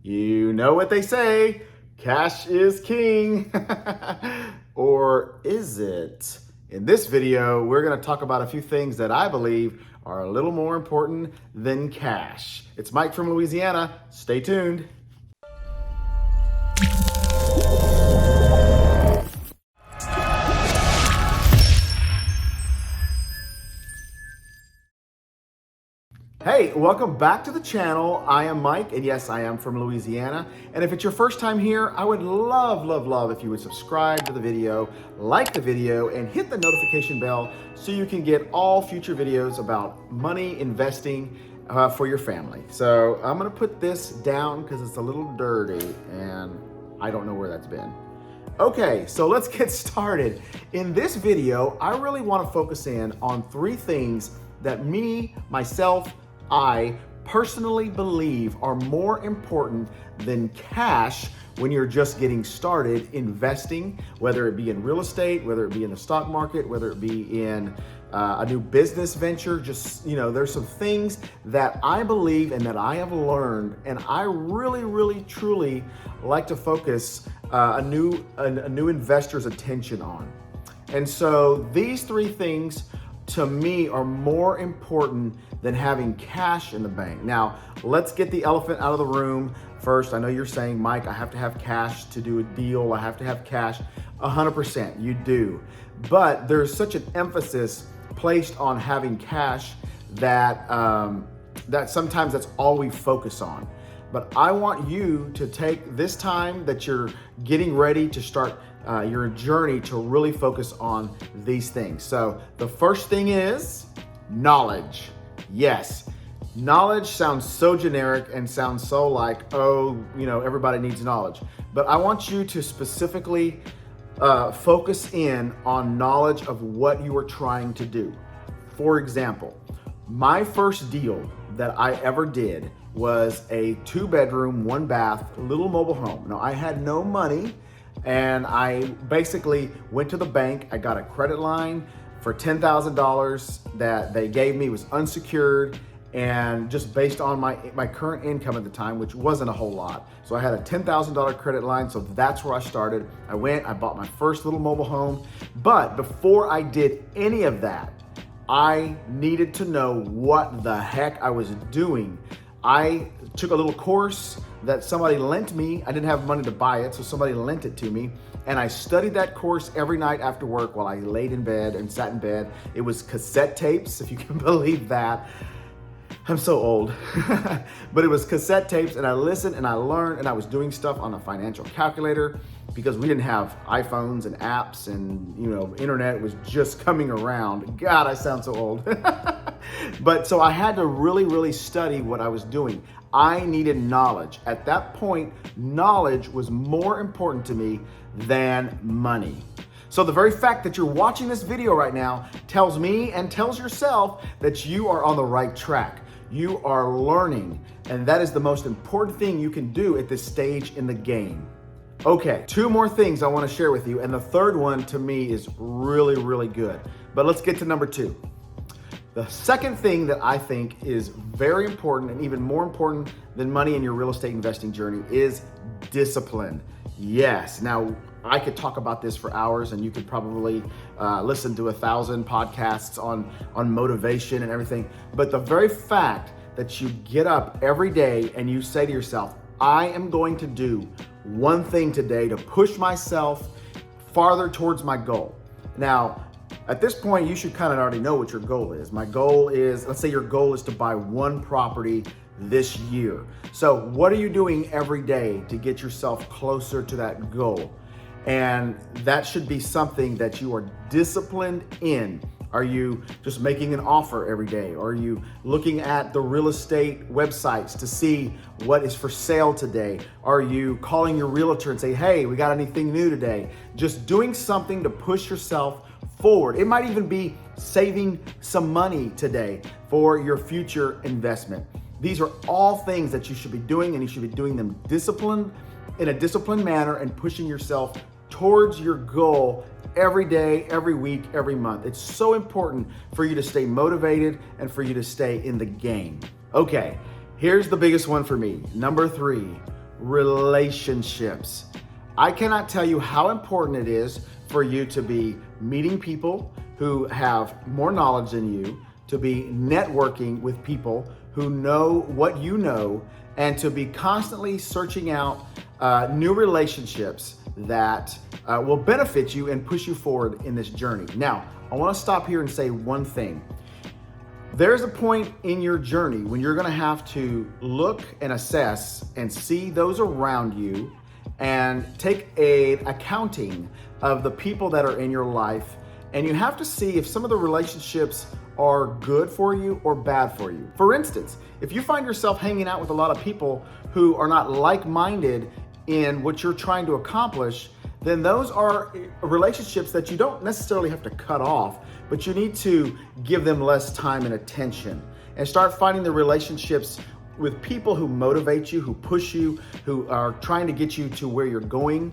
You know what they say, cash is king. Or is it? In this video, we're gonna talk about a few things that I believe are a little more important than cash. It's Mike from Louisiana. Stay tuned. Hey, welcome back to the channel. I am Mike, and yes, I am from Louisiana. And if it's your first time here, I would love if you would subscribe to the video, like the video, and hit the notification bell so you can get all future videos about money investing for your family. So I'm gonna put this down because it's a little dirty and I don't know where that's been. Okay, so let's get started. In this video, I really want to focus in on three things that I personally believe are more important than cash when you're just getting started investing, whether it be in real estate, whether it be in the stock market, whether it be in a new business venture. Just, there's some things that I believe and that I have learned, and I really truly like to focus a new investor's attention on. And so these three things to me are more important than having cash in the bank. Now, let's get the elephant out of the room first. I know you're saying, Mike, I have to have cash to do a deal. I have to have cash. 100%, you do. But there's such an emphasis placed on having cash that, that sometimes that's all we focus on. But I want you to take this time that you're getting ready to start your journey to really focus on these things. So the first thing is knowledge. Yes, knowledge sounds so generic and sounds so like, everybody needs knowledge. But I want you to specifically focus in on knowledge of what you are trying to do. For example, my first deal that I ever did was a 2-bedroom, 1-bath, little mobile home. Now, I had no money, and I basically went to the bank. I got a credit line for $10,000 that they gave me. It was unsecured, and just based on my current income at the time, which wasn't a whole lot. So I had a $10,000 credit line, so that's where I started. I bought my first little mobile home. But before I did any of that, I needed to know what the heck I was doing. I took a little course that somebody lent me. I didn't have money to buy it, so somebody lent it to me. And I studied that course every night after work while I laid in bed and sat in bed. It was cassette tapes, if you can believe that. I'm so old. But it was cassette tapes, and I listened and I learned, and I was doing stuff on a financial calculator because we didn't have iPhones and apps, and internet was just coming around. God, I sound so old. But so I had to really study what I was doing. I needed knowledge. At that point, knowledge was more important to me than money. So the very fact that you're watching this video right now tells me and tells yourself that you are on the right track. You are learning, and that is the most important thing you can do at this stage in the game. Okay, 2 more things I want to share with you, and the third one to me is really good. But let's get to number 2. The second thing that I think is very important, and even more important than money in your real estate investing journey, is discipline. Yes, now I could talk about this for hours, and you could probably listen to 1,000 podcasts on motivation and everything. But the very fact that you get up every day and you say to yourself, I am going to do one thing today to push myself farther towards my goal. Now, at this point, you should kind of already know what your goal is. My goal is, let's say your goal is to buy 1 property this year. So what are you doing every day to get yourself closer to that goal? And that should be something that you are disciplined in. Are you just making an offer every day? Are you looking at the real estate websites to see what is for sale today? Are you calling your realtor and say, hey, we got anything new today? Just doing something to push yourself forward. It might even be saving some money today for your future investment. These are all things that you should be doing, and you should be doing them in a disciplined manner and pushing yourself towards your goal every day, every week, every month. It's so important for you to stay motivated and for you to stay in the game. Okay, here's the biggest one for me. Number 3, relationships. I cannot tell you how important it is for you to be meeting people who have more knowledge than you, to be networking with people who know what you know, and to be constantly searching out new relationships that will benefit you and push you forward in this journey. Now, I want to stop here and say one thing. There's a point in your journey when you're going to have to look and assess and see those around you and take an accounting of the people that are in your life. And you have to see if some of the relationships are good for you or bad for you. For instance, if you find yourself hanging out with a lot of people who are not like-minded in what you're trying to accomplish, then those are relationships that you don't necessarily have to cut off, but you need to give them less time and attention and start finding the relationships with people who motivate you, who push you, who are trying to get you to where you're going.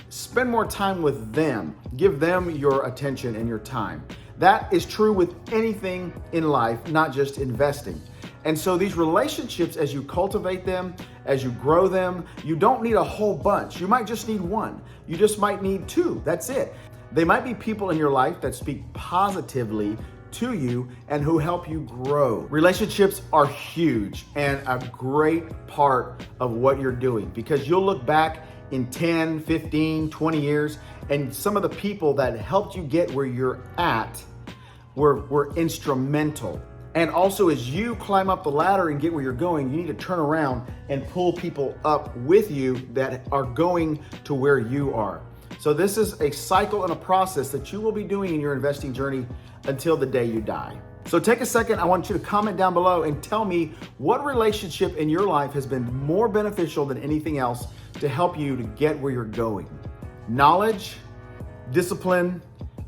Spend more time with them. Give them your attention and your time. That is true with anything in life, not just investing. And so these relationships, as you cultivate them, as you grow them, you don't need a whole bunch. You might just need one. You just might need two. That's it. They might be people in your life that speak positively to you and who help you grow. Relationships are huge and a great part of what you're doing, because you'll look back in 10, 15, 20 years and some of the people that helped you get where you're at were instrumental. And also, as you climb up the ladder and get where you're going, you need to turn around and pull people up with you that are going to where you are. So this is a cycle and a process that you will be doing in your investing journey until the day you die. So take a second. I want you to comment down below and tell me what relationship in your life has been more beneficial than anything else to help you to get where you're going. Knowledge, discipline,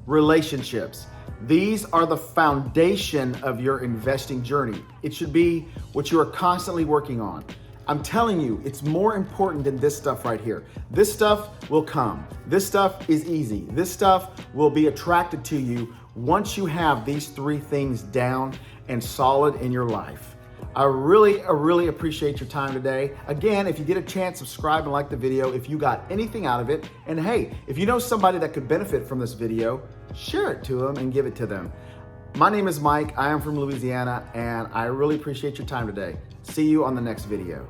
relationships. These are the foundation of your investing journey. It should be what you are constantly working on. I'm telling you, it's more important than this stuff right here. This stuff will come. This stuff is easy. This stuff will be attracted to you once you have these three things down and solid in your life. I really appreciate your time today. Again, if you get a chance, subscribe and like the video if you got anything out of it. And hey, if you know somebody that could benefit from this video, share it to them and give it to them. My name is Mike. I am from Louisiana, and I really appreciate your time today. See you on the next video.